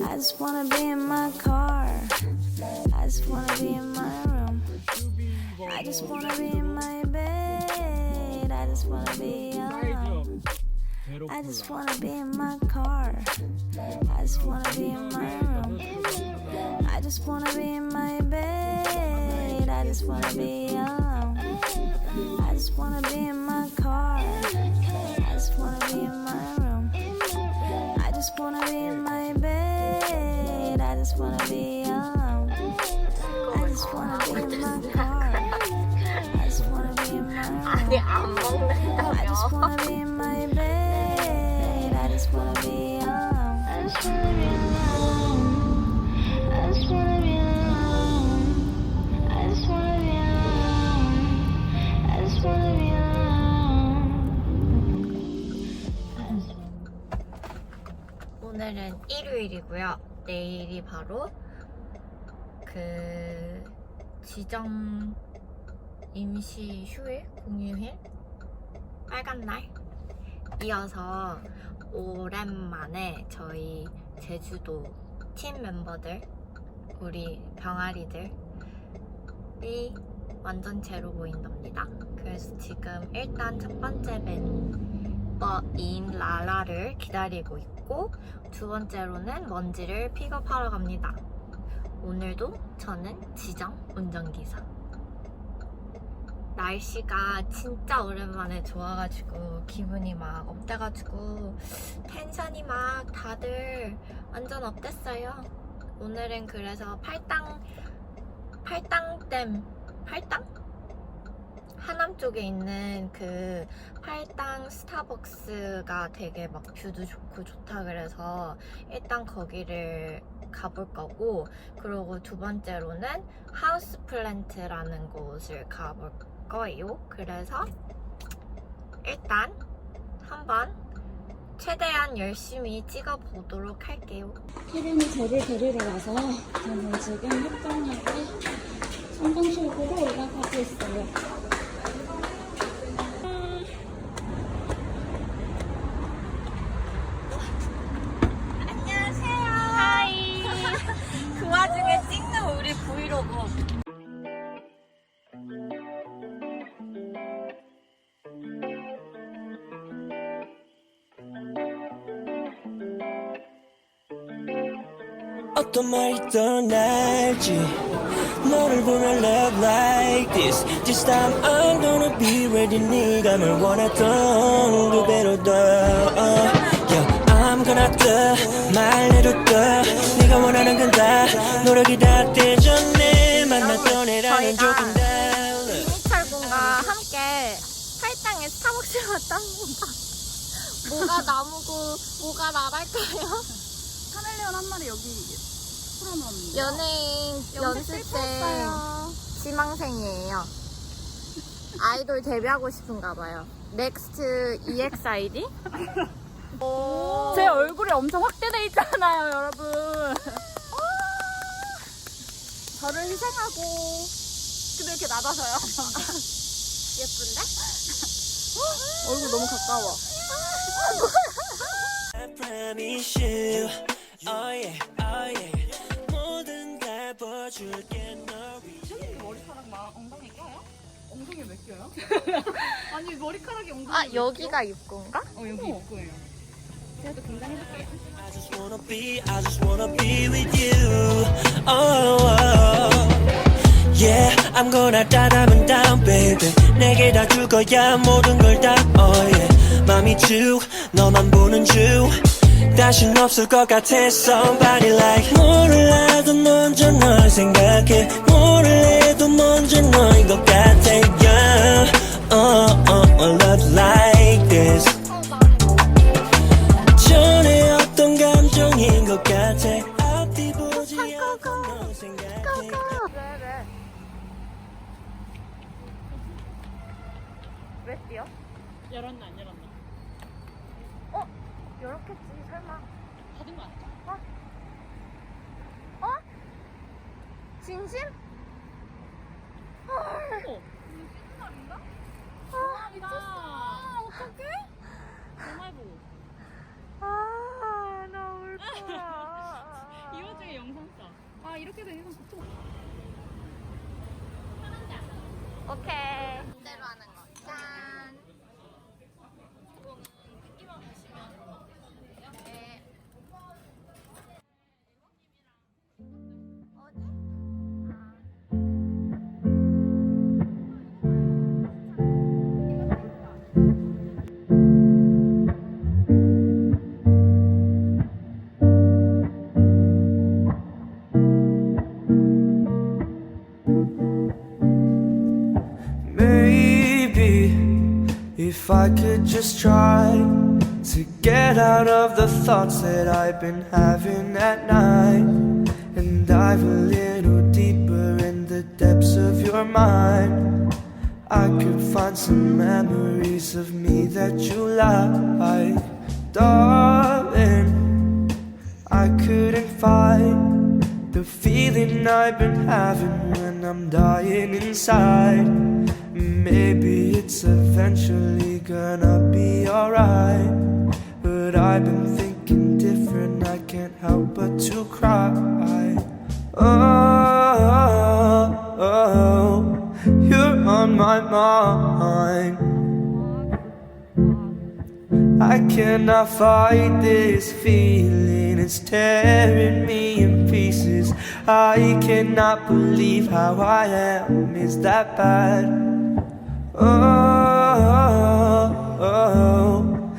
I just wanna be in my car. I just wanna be in my room. I just wanna be in my bed. I just wanna be alone. I just wanna be in my car. I just wanna be in my room. I just wanna be in my bed. I just wanna be alone. I just wanna be in my car. I just wanna be in my room. I just wanna be in my bed. I just wanna be alone. I just wanna be in my car. I just wanna be in my room. 아니 안 먹는다며. I just wanna be in my bed. I just wanna be alone. I just wanna be alone. I just wanna be alone. I just wanna be alone. I just wanna be alone. 오늘은 일요일이고요. 내일이 바로 그 지정 임시 휴일, 공휴일, 빨간 날 이어서 오랜만에 저희 제주도 팀 멤버들, 우리 병아리들이 완전체로 모인답니다. 그래서 지금 일단 첫 번째 멤버인 라라를 기다리고 있고, 두 번째로는 먼지를 픽업하러 갑니다. 오늘도 저는 지정 운전기사. 날씨가 진짜 오랜만에 좋아가지고 기분이 막 업돼가지고 텐션이 막 다들 완전 업됐어요. 오늘은 그래서 팔당댐 하남 쪽에 있는 그 팔당 스타벅스가 되게 막 뷰도 좋고 좋다 그래서 일단 거기를 가볼 거고, 그리고 두 번째로는 하우스플랜트라는 곳을 가볼 거예요. 그래서 일단 한번 최대한 열심히 찍어보도록 할게요. 혜린이 저를 데리러 와서 저는 지금 협정역에 성동실구로 올라가고 있어요. 안녕하세요. 하이. 그 와중에 찍는 우리 브이로그. 어떤 말이 떠날지 너를 보면 love like this. This time I'm gonna be ready. 네가 뭘 원했던 두 배로 더 yeah, I'm gonna do 말해도 더 네가 원하는 건 다 노력이 다 되전에 만났던 애라는 조금 달라. 이미철군과 함께 팔당에 스타벅스를 왔답니다. 뭐가 나무고 뭐가 나랄까요? 카멜레온 한 마리 여기 풀어놓은 연예인 연습생 지망생이에요. 아이돌 데뷔하고 싶은가 봐요. 넥스트 EXID? 제 얼굴이 엄청 확대돼 있잖아요, 여러분. 저를 희생하고 근데 이렇게 낮아서요. 예쁜데? 얼굴 너무 가까워. I promise you oh yeah oh yeah 뭐든 다 봐줄게 널 위해. 그 머리카락 막 엉덩이 껴요? 엉덩이 왜 껴요? 아니 머리카락이 엉덩이 아, 여기가 입구인가? 여기 입구예요. 제가 또 긴장해볼게요. I just wanna be with you. Oh, yeah, I'm gonna 따라면 down, baby. 내게 다 줄 거야, 모든 걸 다. Oh yeah, 맘이 쭉 너만 보는 중. 다신 없을 것 같아. Somebody like 몰라도 먼저 널 생각해. 몰라도 먼저 너인 것 같아. Yeah, love like this. 전에 어떤 감정인 것 같아. 앞뒤 보지 않고 너 생각해. 왜 뛰어? 열었나 안 열었나? 열었겠지, 설마. 닫은 거 아니야? 진심? 어? 쉬는 날인가? 미쳤어. 어떡해? 정말 보고. 아, 오케이. 이대로 하는 거. 짠. 이거는 뜯기만 하시면 네. 어디? Maybe if I could just try to get out of the thoughts that I've been having at night and dive a little deeper in the depths of your mind, I could find some memories of me that you like. Darling, I couldn't find the feeling I've been having when I'm dying inside. Maybe it's eventually gonna be alright, but I've been thinking different, I can't help but to cry. Oh, you're on my mind. I cannot fight this feeling, it's tearing me in pieces. I cannot believe how I am, is that bad? Oh,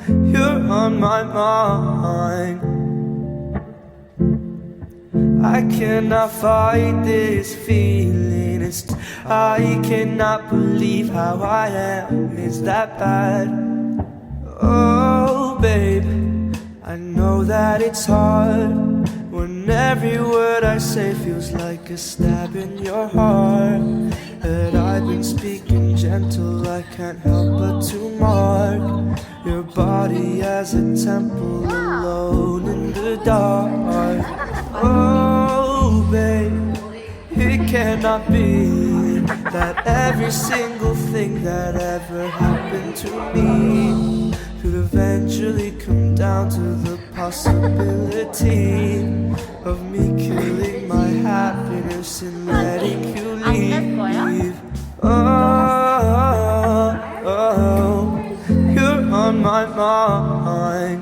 you're on my mind. I cannot fight this feeling, I cannot believe how I am, is that bad? Oh babe, I know that it's hard when every word I say feels like a stab in your heart. But I've been speaking gentle, I can't help but to mark your body as a temple alone in the dark. Oh babe, it cannot be that every single thing that ever happened to me could eventually come down to the possibility of me killing my happiness and letting you leave. Oh, you're on my mind.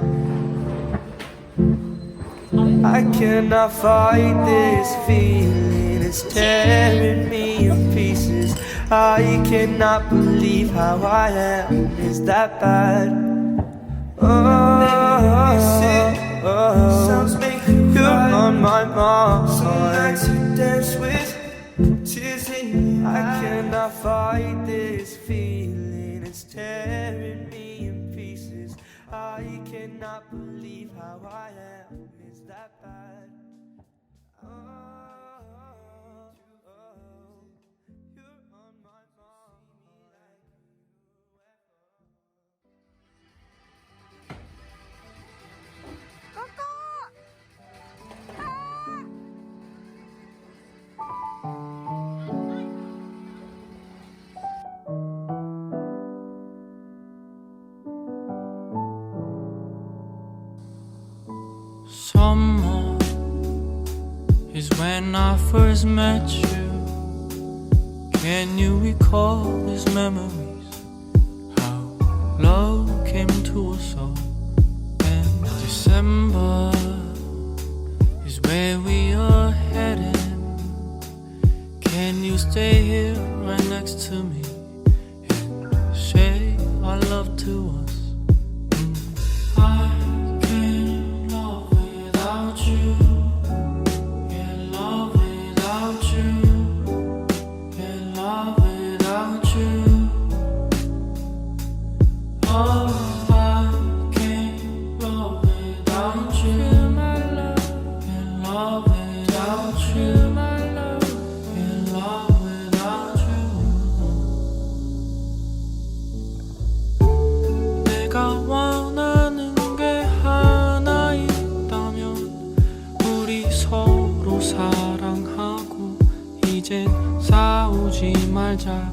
I cannot fight this feeling, it's tearing me in pieces. I cannot believe how I am, is that bad? Oh, you're on my mind. I cannot fight this feeling, it's tearing me in pieces. I cannot believe how I am, is that bad? You're on my Summer is when I first met you. Can you recall these memories? How love came to us all. And December is where we are headed. Can you stay here right next to me and say our love to us? 싸우지 말자.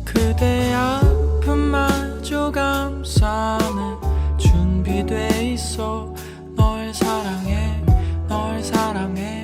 그대 아픔마저 감싸는 준비돼 있어. 널 사랑해, 널 사랑해.